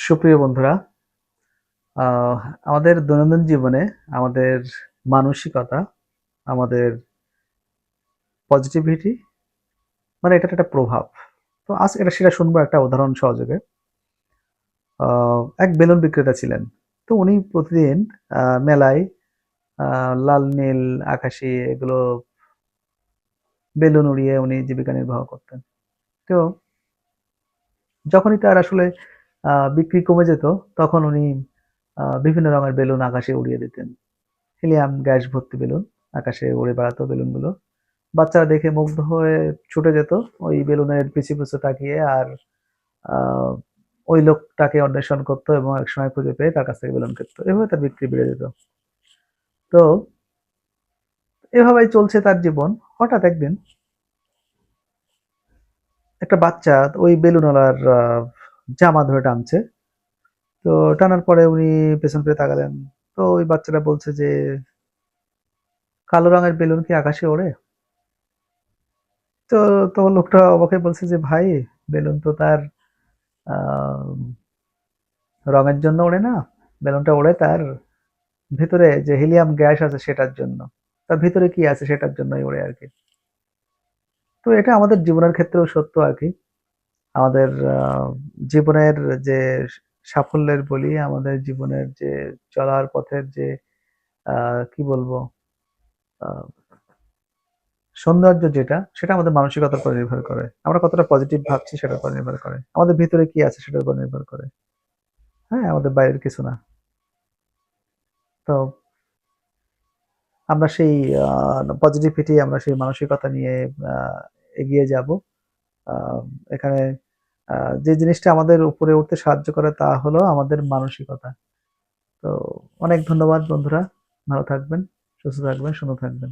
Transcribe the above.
সুপ্রিয় বন্ধুরা, আহ, আমাদের দৈনন্দিন জীবনে আমাদের মানসিকতা, আমাদের পজিটিভিটি, মানে এটার একটা প্রভাব। তো আজ সেটা শুনবো একটা উদাহরণ সহযোগে। এক বেলুন বিক্রেতা ছিলেন। তো উনি প্রতিদিন মেলায় লাল নীল আকাশি এগুলো বেলুন উড়িয়ে উনি জীবিকা নির্বাহ করতেন। তো যখনই তার আসলে বিক্রি কমে যেত, তখন উনি বিভিন্ন রঙের বেলুন আকাশে উড়িয়ে দিতেন। হিলিয়াম গ্যাস ভর্তি বেলুন আকাশে উড়ে বেড়াতো বেলুনগুলো। বাচ্চারা দেখে মুগ্ধ হয়ে ছুটে যেত ওই বেলুনের পিছু পিছু তাকিয়ে, আর আহ, ওই লোকটাকে অন্বেষণ করতো এবং একসময় খুঁজে পেয়ে তার কাছ থেকে বেলুন কিনতো। এভাবে তার বিক্রি বেড়ে যেত। তো এভাবেই চলছে তার জীবন। হঠাৎ একদিন একটা বাচ্চা ওই বেলুনওয়ালার জামা ধরে টানছে। তো টানার পরে উনি পেছন ফিরে তাকালেন। তো ওই বাচ্চাটা বলছে যে, কালো রঙের বেলুন কি আকাশে ওড়ে? তো তো লোকটা অবাক হয়ে বলছে যে, ভাই, বেলুন তো তার আহ রঙের জন্য ওড়ে না। বেলুনটা ওড়ে তার ভিতরে যে হিলিয়াম গ্যাস আছে সেটার জন্য। তার ভিতরে কি আছে সেটার জন্যই ওড়ে আর কি। তো এটা আমাদের জীবনের ক্ষেত্রেও সত্য আর কি। আমাদের জীবনের যে সাফল্যের বলি, আমাদের জীবনের যে চলার পথের যে কি বলবো, আহ, সৌন্দর্য যেটা, সেটা আমাদের মানসিকতার উপর নির্ভর করে। আমরা কতটা পজিটিভ ভাবছি সেটার উপর নির্ভর করে। আমাদের ভিতরে কি আছে সেটার উপর নির্ভর করে। হ্যাঁ, আমাদের বাইরের কিছু না। তো আমরা সেই পজিটিভিটি, আমরা সেই মানসিকতা নিয়ে আহ, এগিয়ে যাব। আহ, এখানে যে জিনিসটা আমাদের উপরে উঠতে সাহায্য করে তা হলো আমাদের মানসিকতা। তো অনেক ধন্যবাদ বন্ধুরা। ভালো থাকবেন, সুস্থ থাকবেন, সুন্দর থাকবেন।